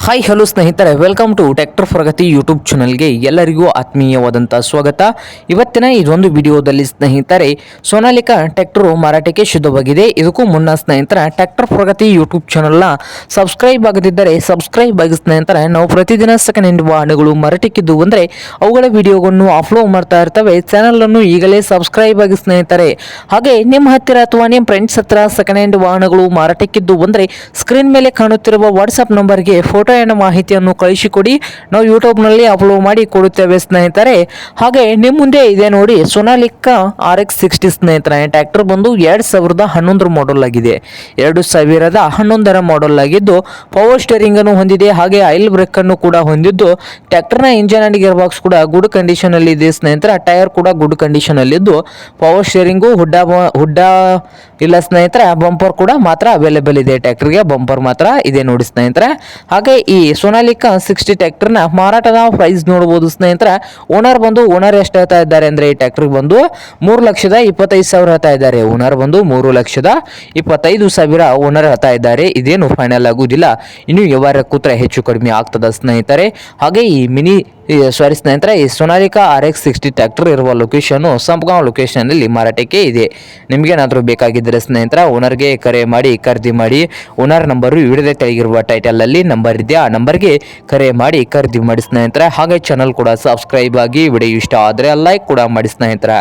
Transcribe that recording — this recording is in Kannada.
ಹಾಯ್ ಹಲೋ ಸ್ನೇಹಿತರೆ, welcome to tractor Pragati YouTube ಚಾನಲ್ಗೆ ಎಲ್ಲರಿಗೂ ಆತ್ಮೀಯವಾದಂಥ ಸ್ವಾಗತ. ಇವತ್ತಿನ ಇದೊಂದು ವಿಡಿಯೋದಲ್ಲಿ ಸ್ನೇಹಿತರೆ, ಸೋನಾಲಿಕಾ ಟ್ರ್ಯಾಕ್ಟರು ಮಾರಾಟಕ್ಕೆ ಶುದ್ಧವಾಗಿದೆ. ಇದಕ್ಕೂ ಮುನ್ನ ಸ್ನೇಹಿತರ ಟ್ರ್ಯಾಕ್ಟರ್ ಪ್ರಗತಿ ಯೂಟ್ಯೂಬ್ ಚಾನಲ್ನ ಸಬ್ಸ್ಕ್ರೈಬ್ ಆಗದಿದ್ದರೆ ಸಬ್ಸ್ಕ್ರೈಬ್ ಆಗಿ ಸ್ನೇಹಿತರೆ. ನಾವು ಪ್ರತಿದಿನ ಸೆಕೆಂಡ್ ಹ್ಯಾಂಡ್ ವಾಹನಗಳು ಮಾರಾಟಕ್ಕಿದ್ದು ಅಂದರೆ ಅವುಗಳ ವಿಡಿಯೋವನ್ನು ಅಪ್ಲೋಡ್ ಮಾಡ್ತಾ ಇರ್ತವೆ. ಚಾನಲನ್ನು ಈಗಲೇ ಸಬ್ಸ್ಕ್ರೈಬ್ ಆಗಿ ಸ್ನೇಹಿತರೆ. ಹಾಗೆ ನಿಮ್ಮ ಹತ್ತಿರ ಅಥವಾ ನಿಮ್ಮ ಫ್ರೆಂಡ್ಸ್ ಹತ್ರ ಸೆಕೆಂಡ್ ಹ್ಯಾಂಡ್ ವಾಹನಗಳು ಮಾರಾಟಕ್ಕಿದ್ದು ಅಂದರೆ ಸ್ಕ್ರೀನ್ ಮೇಲೆ ಕಾಣುತ್ತಿರುವ ವಾಟ್ಸಪ್ ನಂಬರ್ಗೆ ಫೋಟೋ ಮಾಹಿತಿಯನ್ನು ಕಳಿಸಿಕೊಡಿ. ನಾವು ಯೂಟ್ಯೂಬ್ನಲ್ಲಿ ಅಪ್ಲೋಡ್ ಮಾಡಿ ಕೊಡುತ್ತೇವೆ ಸ್ನೇಹಿತರೆ. ಹಾಗೆ ನಿಮ್ಮ ಮುಂದೆ ಇದೆ ನೋಡಿ ಸೋನಾಲಿಕಾ RX60 ಸ್ನೇಹಿತರೆ. ಟ್ರ್ಯಾಕ್ಟರ್ ಬಂದು 2011 ಮಾಡೆಲ್ ಆಗಿದೆ. 2011 ಮಾಡೆಲ್ ಆಗಿದ್ದು ಪವರ್ ಸ್ಟೇರಿಂಗ್ ಅನ್ನು ಹೊಂದಿದೆ. ಹಾಗೆ ಆಯಿಲ್ ಬ್ರೇಕ್ ಅನ್ನು ಕೂಡ ಹೊಂದಿದ್ದು ಟ್ರ್ಯಾಕ್ಟರ್ನ ಇಂಜಿನ್ ಅಂಡ್ ಗೇರ್ ಬಾಕ್ಸ್ ಕೂಡ ಗುಡ್ ಕಂಡೀಷನ್ ಅಲ್ಲಿ ಇದೆ ಸ್ನೇಹಿತರೆ. ಟೈರ್ ಕೂಡ ಗುಡ್ ಕಂಡೀಷನ್ ಅಲ್ಲಿ ಇದ್ದು ಪವರ್ ಸ್ಟೇರಿಂಗು ಹುಡ್ಡ ಇಲ್ಲ ಸ್ನೇಹಿತರೆ. ಬಂಪರ್ ಕೂಡ ಮಾತ್ರ ಅವೈಲೇಬಲ್ ಇದೆ. ಟ್ರ್ಯಾಕ್ಟರ್ಗೆ ಬಂಪರ್ ಮಾತ್ರ ಇದೆ ನೋಡಿ ಸ್ನೇಹಿತರೆ. ಹಾಗೆ ಈ ಸೋನಾಲಿಕಾ 60 ಟ್ರ್ಯಾಕ್ಟರ್ನ ಮಾರಾಟದ ಪ್ರೈಸ್ ನೋಡಬಹುದು ಸ್ನೇಹಿತರೆ. ಓನರ್ ಎಷ್ಟು ಹೇಳ್ತಾ ಇದ್ದಾರೆ ಅಂದ್ರೆ ಈ ಟ್ರ್ಯಾಕ್ಟರ್ ಬಂದು 3,25,000 ಹೇಳ್ತಾ ಇದ್ದಾರೆ. ಓನರ್ ಬಂದು 3,25,000 ಓನರ್ ಹೇಳ್ತಾ ಇದ್ದಾರೆ. ಇದೇನು ಫೈನಲ್ ಆಗುವುದಿಲ್ಲ, ಇನ್ನು ವ್ಯವಹಾರ ಕೂತ್ರೆ ಹೆಚ್ಚು ಕಡಿಮೆ ಆಗ್ತದ ಸ್ನೇಹಿತರೆ. ಹಾಗೆ ಈ ಸ್ನೇಹಿತರೆ, ಈ ಸೋನಾಲಿಕಾ RX60 ಟ್ರ್ಯಾಕ್ಟರ್ ಇರುವ ಲೊಕೇಶನ್ ಸಂಪಗಾಂವ್ ಲೊಕೇಶನ್ ಅಲ್ಲಿ ಮಾರಾಟಕ್ಕೆ ಇದೆ. ನಿಮ್ಗೇನಾದ್ರೂ ಬೇಕಾಗಿದ್ದರೆ ಸ್ನೇಹಿತರೆ ಓನರ್ಗೆ ಕರೆ ಮಾಡಿ ಖರೀದಿ ಮಾಡಿ. ಓನರ್ ನಂಬರು ವಿಡಿಯೋದ ತೆಳಗಿರುವ ಟೈಟಲ್ ಅಲ್ಲಿ ನಂಬರ್ ಇದೆ, ಆ ನಂಬರ್ಗೆ ಕರೆ ಮಾಡಿ ಖರೀದಿ ಮಾಡಿ ಸ್ನೇಹಿತರೆ. ಹಾಗೆ ಚಾನಲ್ ಕೂಡ ಸಬ್ಸ್ಕ್ರೈಬ್ ಆಗಿ. ವಿಡಿಯೋ ಇಷ್ಟ ಆದರೆ ಲೈಕ್ ಕೂಡ ಮಾಡಿ ಸ್ನೇಹಿತರೆ.